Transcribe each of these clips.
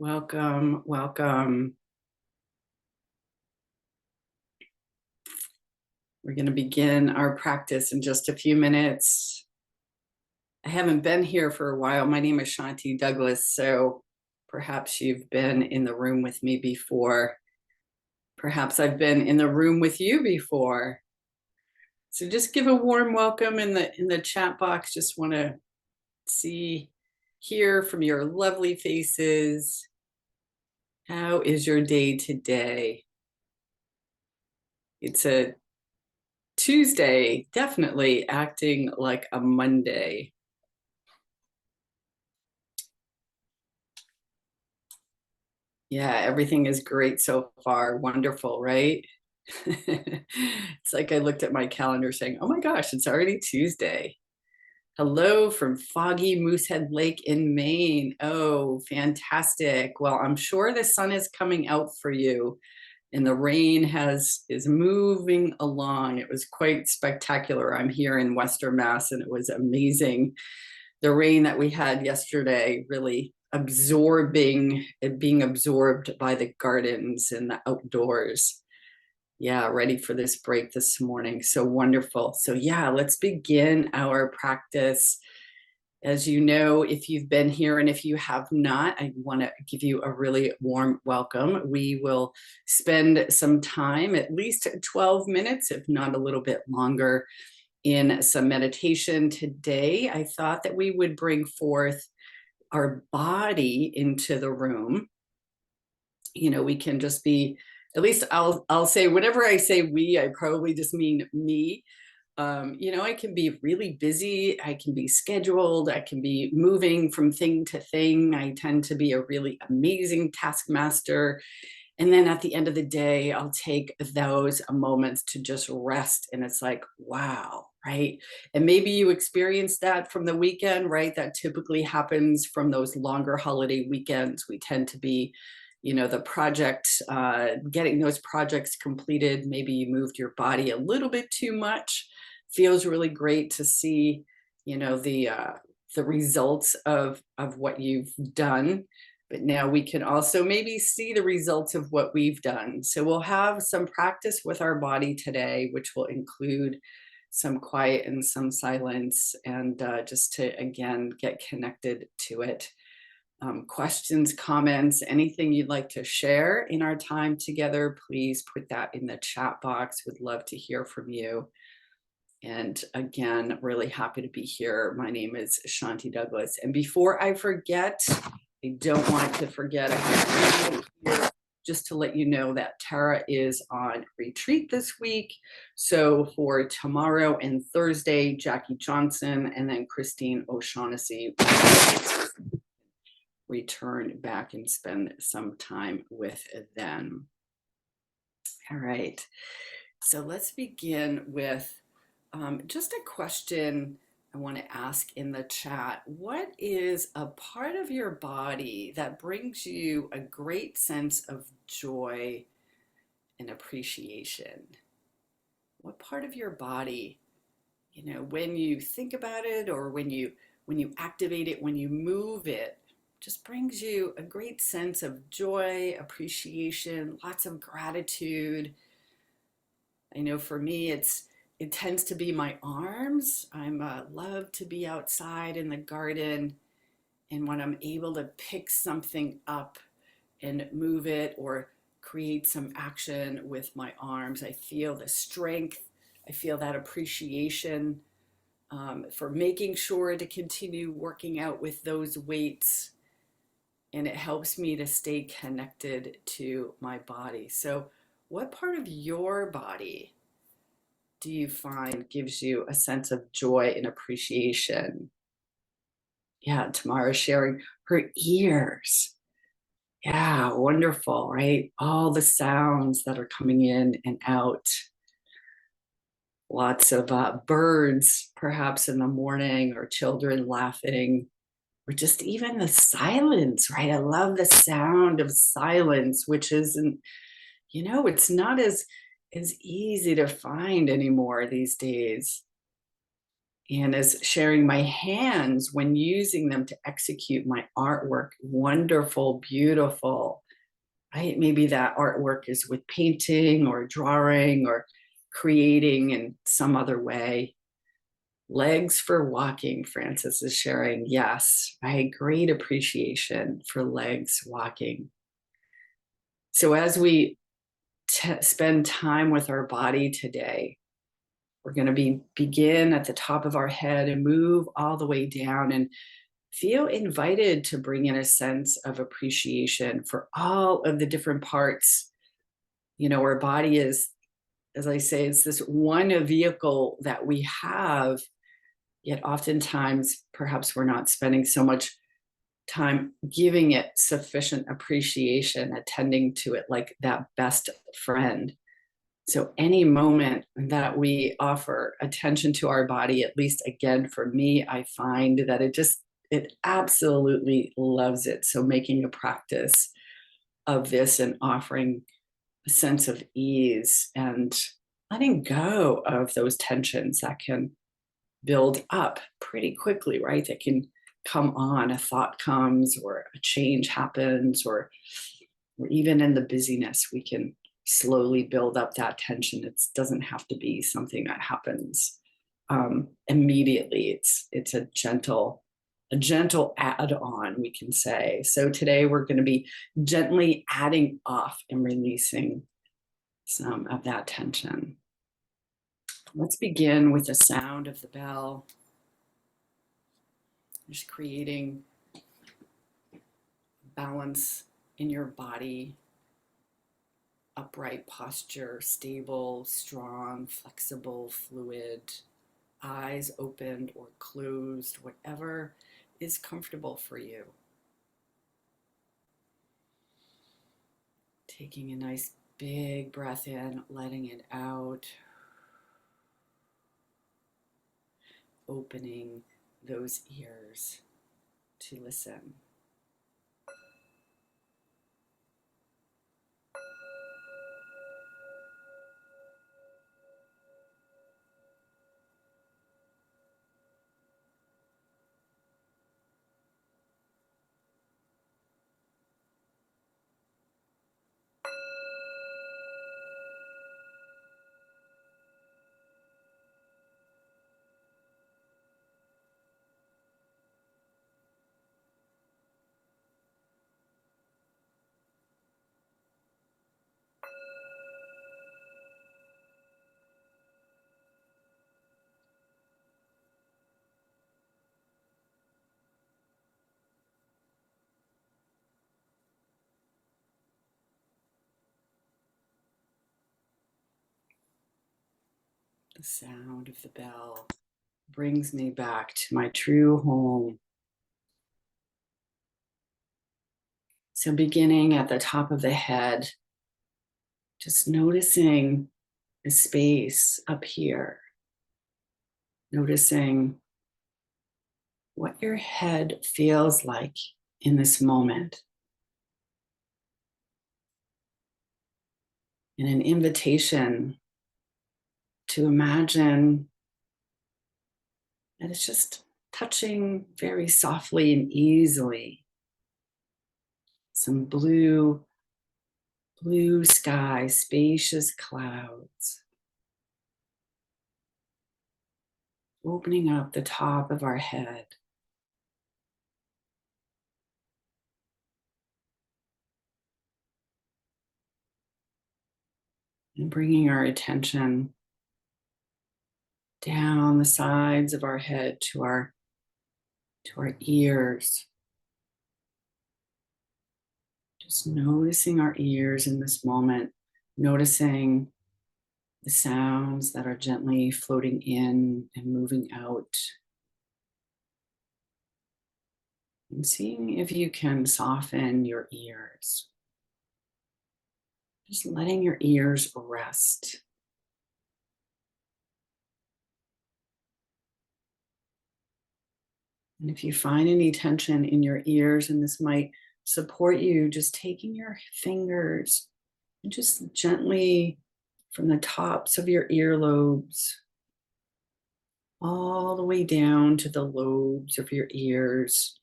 Welcome, welcome. We're going to begin our practice in just a few minutes. I haven't been here for a while. My name is Shanti Douglas, so perhaps you've been in the room with me before. Perhaps I've been in the room with you before. So just give a warm welcome in the chat box. Just want to hear from your lovely faces. How is your day today? It's a Tuesday, definitely acting like a Monday. Yeah, everything is great so far. Wonderful, right? It's like I looked at my calendar saying, oh my gosh, it's already Tuesday. Hello from foggy Moosehead Lake in Maine. Oh, fantastic. Well, I'm sure the sun is coming out for you and the rain is moving along. It was quite spectacular. I'm here in Western Mass and it was amazing. The rain that we had yesterday really being absorbed by the gardens and the outdoors. Yeah, ready for this break this morning. So wonderful. So yeah, let's begin our practice. As you know, if you've been here and if you have not, I want to give you a really warm welcome. We will spend some time, at least 12 minutes, if not a little bit longer, in some meditation today. I thought that we would bring forth our body into the room. You know, we can just be, at least I'll say, whenever I say we, I probably just mean me. You know, I can be really busy, I can be scheduled, I can be moving from thing to thing. I tend to be a really amazing taskmaster. And then at the end of the day, I'll take those moments to just rest. And it's like, wow, right? And maybe you experienced that from the weekend, right? That typically happens from those longer holiday weekends. We tend to be, you know, the project, getting those projects completed. Maybe you moved your body a little bit too much. Feels really great to see, you know, the results of what you've done. But now we can also maybe see the results of what we've done. So we'll have some practice with our body today, which will include some quiet and some silence, and just to, again, get connected to it. Questions, comments, anything you'd like to share in our time together, please put that in the chat box. Would love to hear from you. And again, really happy to be here. My name is Shanti Douglas. And before I forget, I don't want to forget, just to let you know that Tara is on retreat this week. So for tomorrow and Thursday, Jackie Johnson and then Christine O'Shaughnessy return back and spend some time with them. All right. So let's begin with just a question I want to ask in the chat. What is a part of your body that brings you a great sense of joy and appreciation? What part of your body, you know, when you think about it or when you activate it, when you move it, just brings you a great sense of joy, appreciation, lots of gratitude. I know for me, it tends to be my arms. I love to be outside in the garden, and when I'm able to pick something up and move it or create some action with my arms, I feel the strength. I feel that appreciation for making sure to continue working out with those weights, and it helps me to stay connected to my body. So, what part of your body do you find gives you a sense of joy and appreciation? Yeah, Tamara's sharing her ears. Yeah, wonderful, right? All the sounds that are coming in and out. Lots of birds, perhaps in the morning, or children laughing, or just even the silence, right? I love the sound of silence, which isn't, you know, it's not as easy to find anymore these days. And as sharing my hands when using them to execute my artwork, wonderful, beautiful, right? Maybe that artwork is with painting or drawing or creating in some other way. Legs for walking, Francis is sharing. Yes, right? Great appreciation for legs walking. So as we spend time with our body today, we're going to begin at the top of our head and move all the way down and feel invited to bring in a sense of appreciation for all of the different parts. You know, our body is, as I say, it's this one vehicle that we have, yet oftentimes perhaps we're not spending so much time giving it sufficient appreciation, attending to it like that best friend. So any moment that we offer attention to our body, at least again for me, I find that it absolutely loves it. So making a practice of this and offering a sense of ease and letting go of those tensions that can build up pretty quickly, right? That can come on, a thought comes or a change happens, or even in the busyness, we can slowly build up that tension. It doesn't have to be something that happens immediately. It's a gentle add-on, we can say. So today we're going to be gently adding off and releasing some of that tension. Let's begin with the sound of the bell. Just creating balance in your body, upright posture, stable, strong, flexible, fluid, eyes opened or closed, whatever is comfortable for you. Taking a nice big breath in, letting it out, opening those ears to listen. The sound of the bell brings me back to my true home. So beginning at the top of the head, just noticing the space up here, noticing what your head feels like in this moment. And an invitation to imagine that it's just touching very softly and easily some blue sky, spacious clouds, opening up the top of our head. And bringing our attention down the sides of our head to our ears. Just noticing our ears in this moment, noticing the sounds that are gently floating in and moving out. And seeing if you can soften your ears. Just letting your ears rest. And if you find any tension in your ears, and this might support you, just taking your fingers and just gently from the tops of your earlobes, all the way down to the lobes of your ears.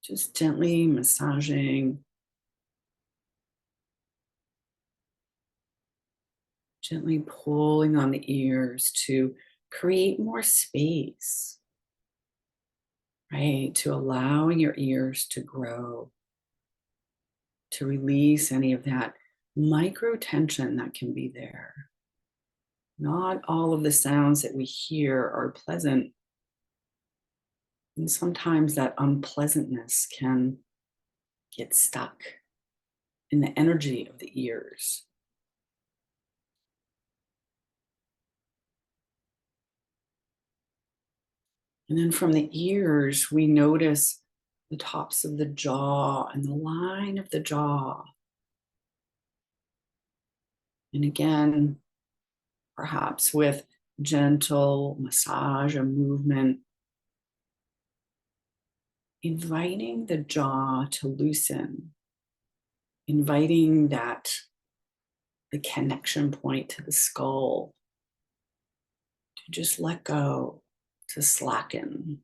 Just gently massaging, gently pulling on the ears to create more space, right? To allowing your ears to grow, to release any of that micro tension that can be there. Not all of the sounds that we hear are pleasant. And sometimes that unpleasantness can get stuck in the energy of the ears. And then from the ears, we notice the tops of the jaw and the line of the jaw. And again, perhaps with gentle massage and movement, inviting the jaw to loosen, inviting the connection point to the skull to just let go, to slacken.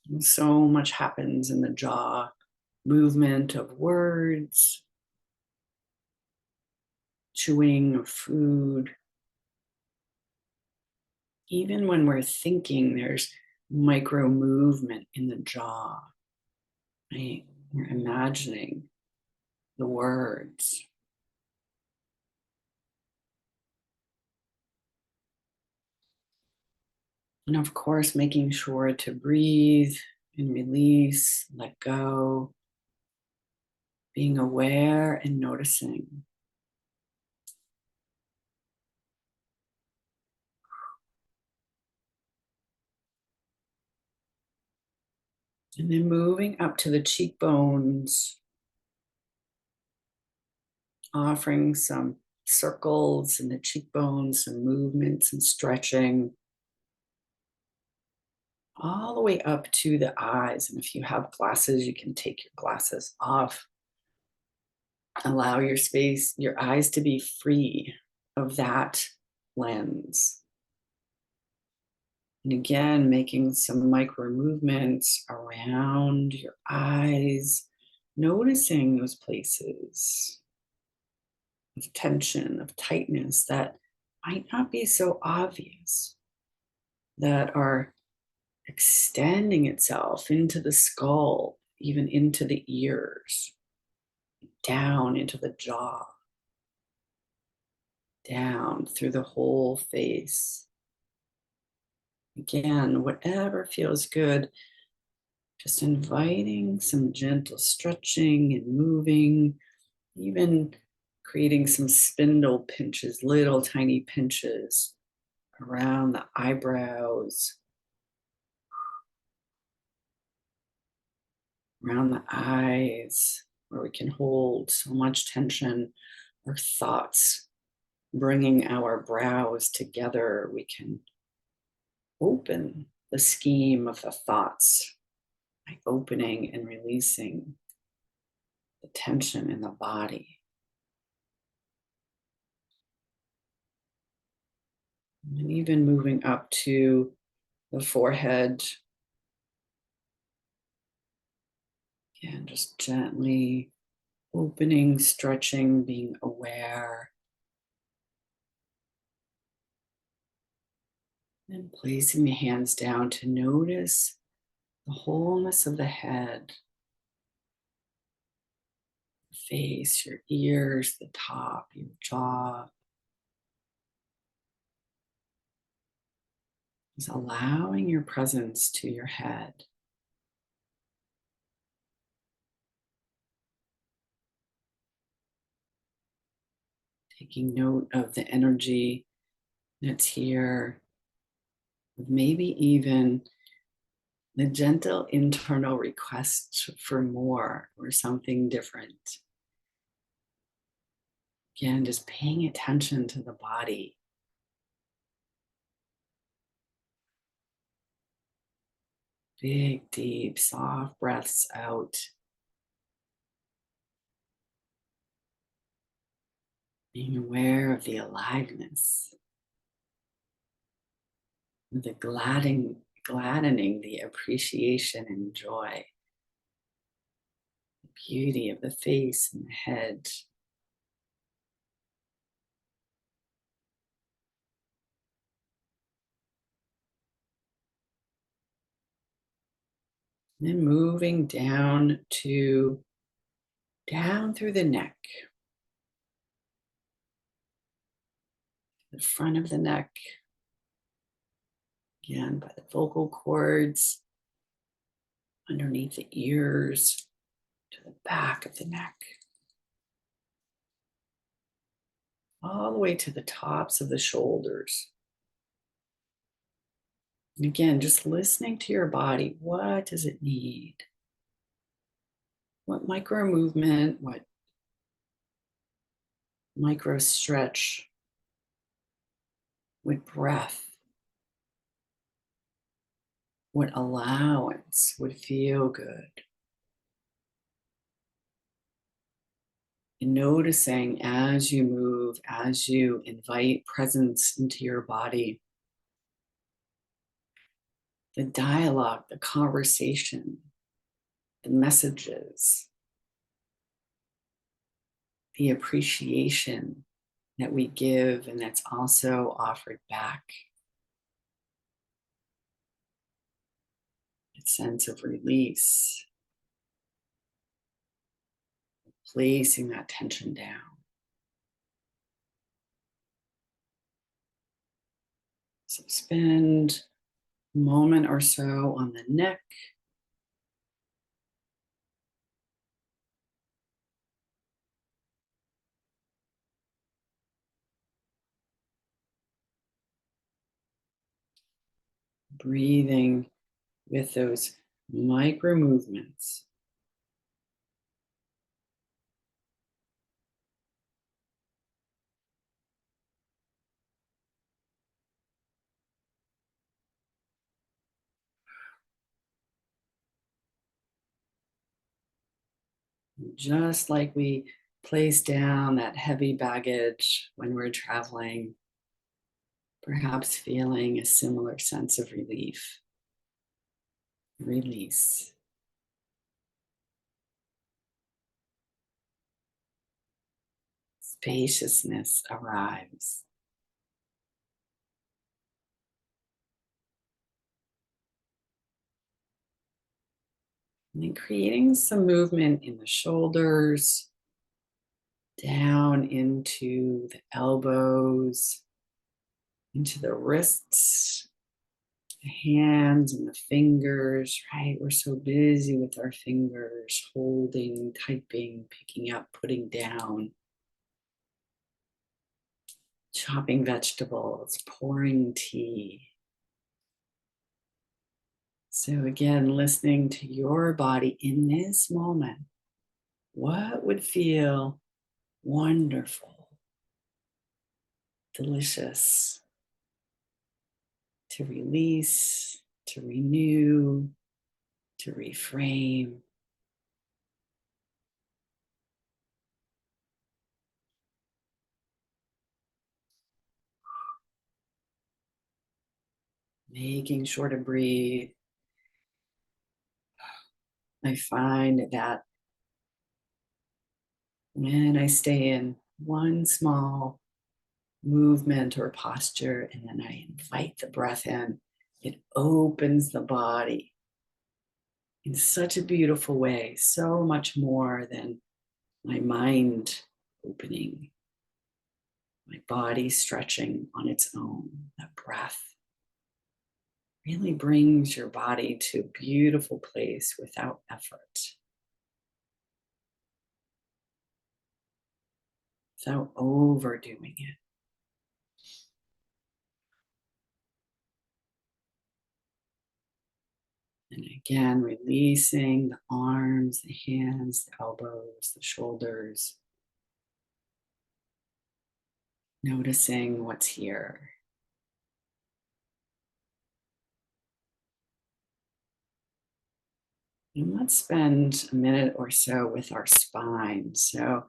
And so much happens in the jaw, movement of words, chewing of food. Even when we're thinking, there's micro movement in the jaw, right? We're imagining the words. And of course, making sure to breathe and release, let go, being aware and noticing. And then moving up to the cheekbones, offering some circles in the cheekbones, some movements and stretching, all the way up to the eyes. And if you have glasses, you can take your glasses off. Allow your eyes to be free of that lens. And again, making some micro movements around your eyes, noticing those places of tension, of tightness that might not be so obvious, that are extending itself into the skull, even into the ears, down into the jaw, down through the whole face. Again, whatever feels good, just inviting some gentle stretching and moving, even creating some spindle pinches, little tiny pinches around the eyebrows, around the eyes, where we can hold so much tension or thoughts, bringing our brows together. We can open the scheme of the thoughts by opening and releasing the tension in the body. And even moving up to the forehead. Again, just gently opening, stretching, being aware. And placing the hands down to notice the wholeness of the head, the face, your ears, the top, your jaw. Just allowing your presence to your head. Taking note of the energy that's here, maybe even the gentle internal request for more or something different. Again, just paying attention to the body. Big, deep, soft breaths out. Being aware of the aliveness, the gladdening, the appreciation and joy, the beauty of the face and the head. And then moving down through the neck, the front of the neck, again by the vocal cords, underneath the ears, to the back of the neck, all the way to the tops of the shoulders. And again, just listening to your body. What does it need? What micro movement, what micro stretch, what breath, what allowance would feel good? And noticing as you move, as you invite presence into your body, the dialogue, the conversation, the messages, the appreciation that we give and that's also offered back. A sense of release, placing that tension down. So spend a moment or so on the neck. Breathing with those micro movements. Just like we place down that heavy baggage when we're traveling, perhaps feeling a similar sense of relief, release. Spaciousness arrives. And then creating some movement in the shoulders, down into the elbows, into the wrists, the hands and the fingers, right? We're so busy with our fingers, holding, typing, picking up, putting down, chopping vegetables, pouring tea. So again, listening to your body in this moment. What would feel wonderful, delicious, to release, to renew, to reframe? Making sure to breathe. I find that when I stay in one small movement or posture and then I invite the breath in, it opens the body in such a beautiful way, so much more than my mind opening, my body stretching on its own. That breath really brings your body to a beautiful place without effort, without overdoing it. And again, releasing the arms, the hands, the elbows, the shoulders. Noticing what's here. And let's spend a minute or so with our spine. So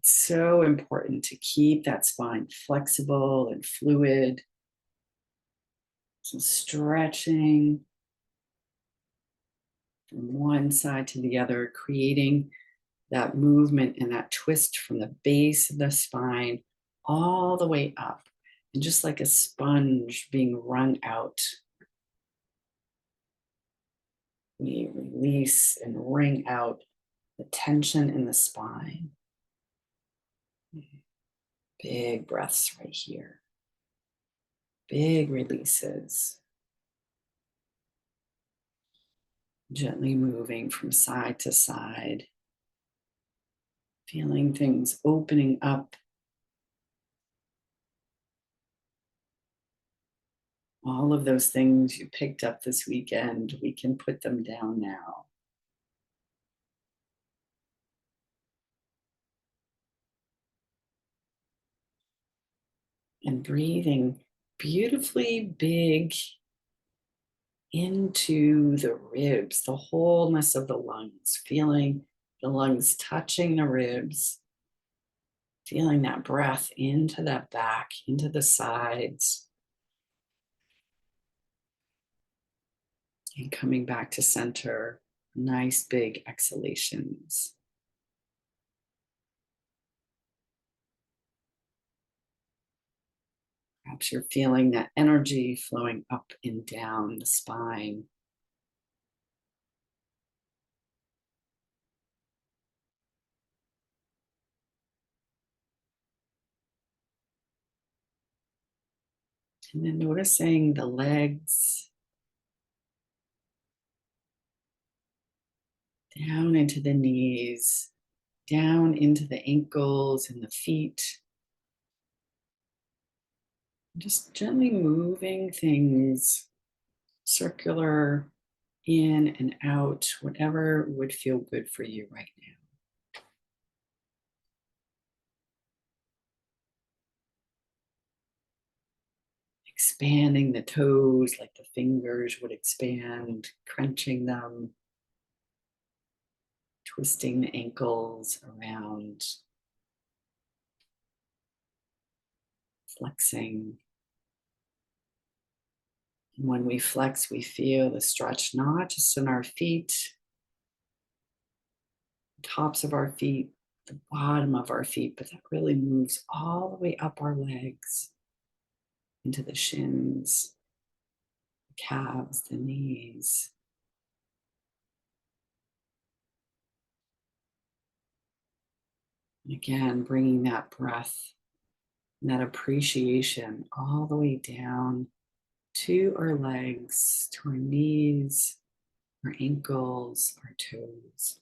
So important to keep that spine flexible and fluid. Some stretching from one side to the other, creating that movement and that twist from the base of the spine all the way up. And just like a sponge being wrung out, we release and wring out the tension in the spine. Big breaths right here. Big releases. Gently moving from side to side. Feeling things opening up. All of those things you picked up this weekend, we can put them down now. And breathing beautifully big into the ribs, the wholeness of the lungs, feeling the lungs touching the ribs, feeling that breath into that back, into the sides, and coming back to center. Nice big exhalations. Perhaps you're feeling that energy flowing up and down the spine. And then noticing the legs down into the knees, down into the ankles and the feet. Just gently moving things circular in and out, whatever would feel good for you right now. Expanding the toes like the fingers would expand, crunching them, twisting the ankles around, flexing. And when we flex, we feel the stretch not just in our feet, tops of our feet, the bottom of our feet, but that really moves all the way up our legs into the shins, the calves, the knees. And again, bringing that breath and that appreciation all the way down to our legs, to our knees, our ankles, our toes.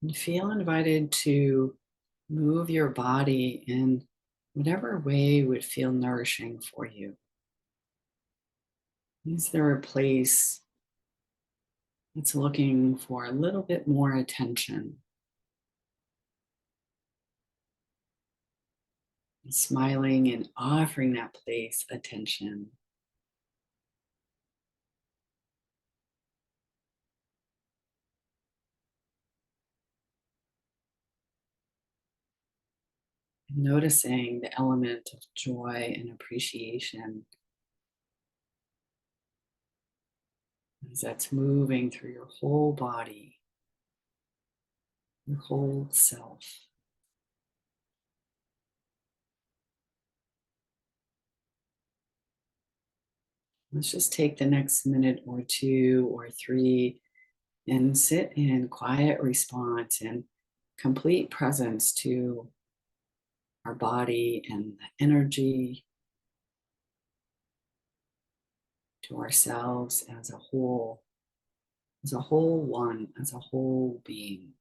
And feel invited to move your body in whatever way would feel nourishing for you. Is there a place that's looking for a little bit more attention? Smiling and offering that place attention. Noticing the element of joy and appreciation as that's moving through your whole body, your whole self. Let's just take the next minute or two or three and sit in quiet response and complete presence to our body and the energy, to ourselves as a whole one, as a whole being.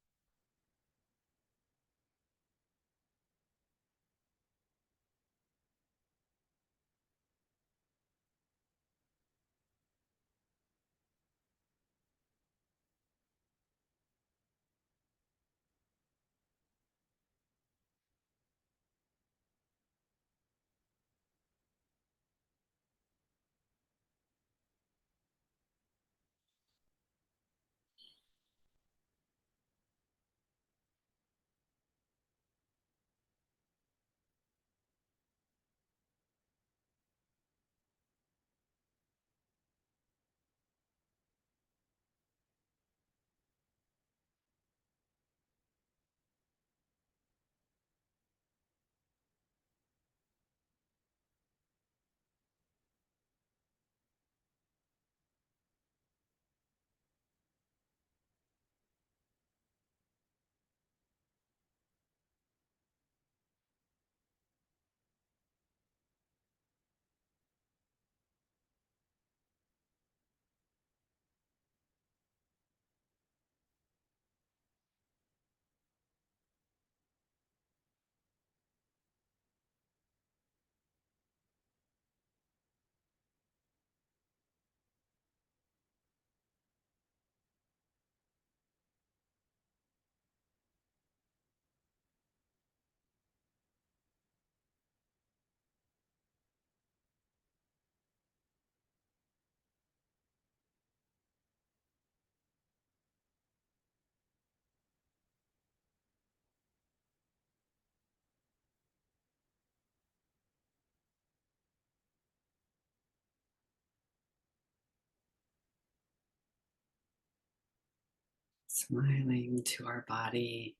Smiling to our body.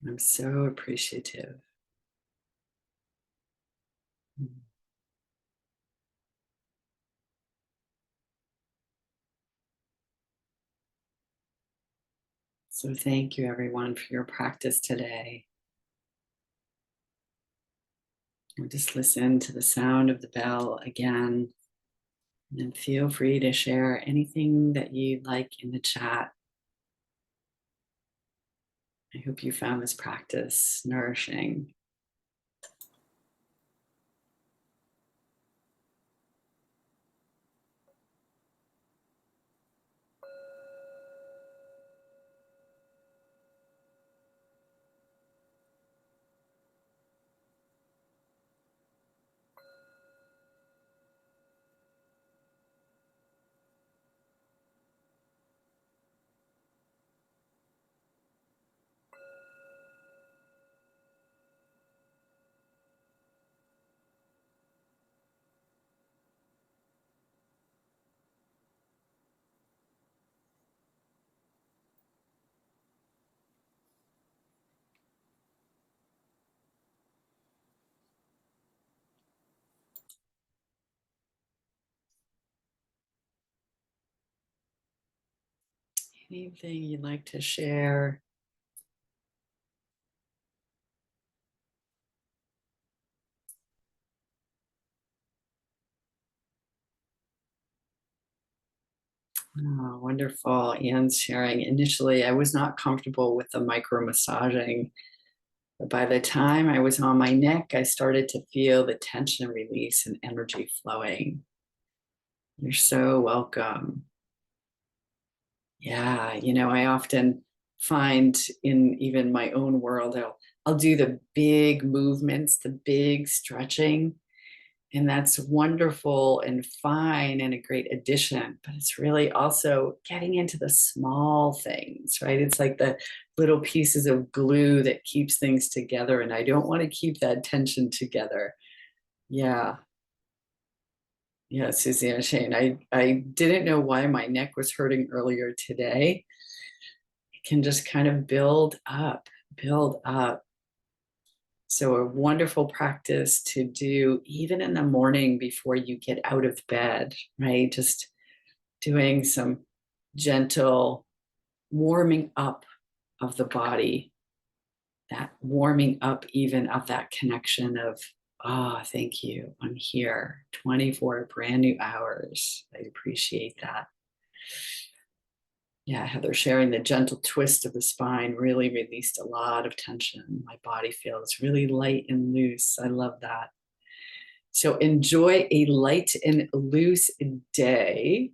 I'm so appreciative. So thank you everyone for your practice today. We'll just listen to the sound of the bell again. And then feel free to share anything that you'd like in the chat. I hope you found this practice nourishing. Anything you'd like to share? Oh, wonderful. Anne's sharing. Initially, I was not comfortable with the micro massaging. But by the time I was on my neck, I started to feel the tension release and energy flowing. You're so welcome. Yeah, I often find in even my own world, I'll do the big movements, the big stretching, and that's wonderful and fine and a great addition. But it's really also getting into the small things, right? It's like the little pieces of glue that keeps things together, and I don't want to keep that tension together. Yeah. Yeah, Susanna Shane. I didn't know why my neck was hurting earlier today. It can just kind of build up, build up. So a wonderful practice to do even in the morning before you get out of bed, right? Just doing some gentle warming up of the body, that warming up even of that connection of, thank you. I'm here 24 brand new hours. I appreciate that. Yeah, Heather sharing the gentle twist of the spine really released a lot of tension. My body feels really light and loose. I love that. So enjoy a light and loose day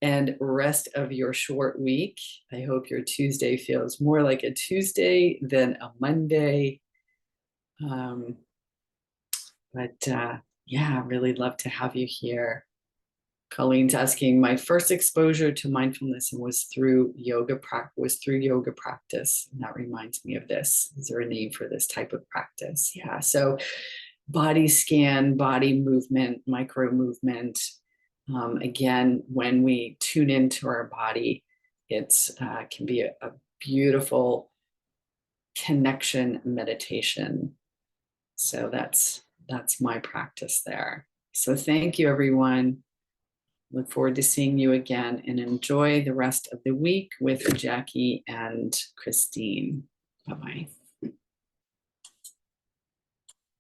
and rest of your short week. I hope your Tuesday feels more like a Tuesday than a Monday. Yeah, really love to have you here. Colleen's asking, my first exposure to mindfulness was through yoga practice. And that reminds me of this. Is there a name for this type of practice? Yeah. So body scan, body movement, micro movement. Again, when we tune into our body, it's can be a beautiful connection meditation. So that's my practice there. So thank you, everyone. Look forward to seeing you again and enjoy the rest of the week with Jackie and Christine. Bye-bye.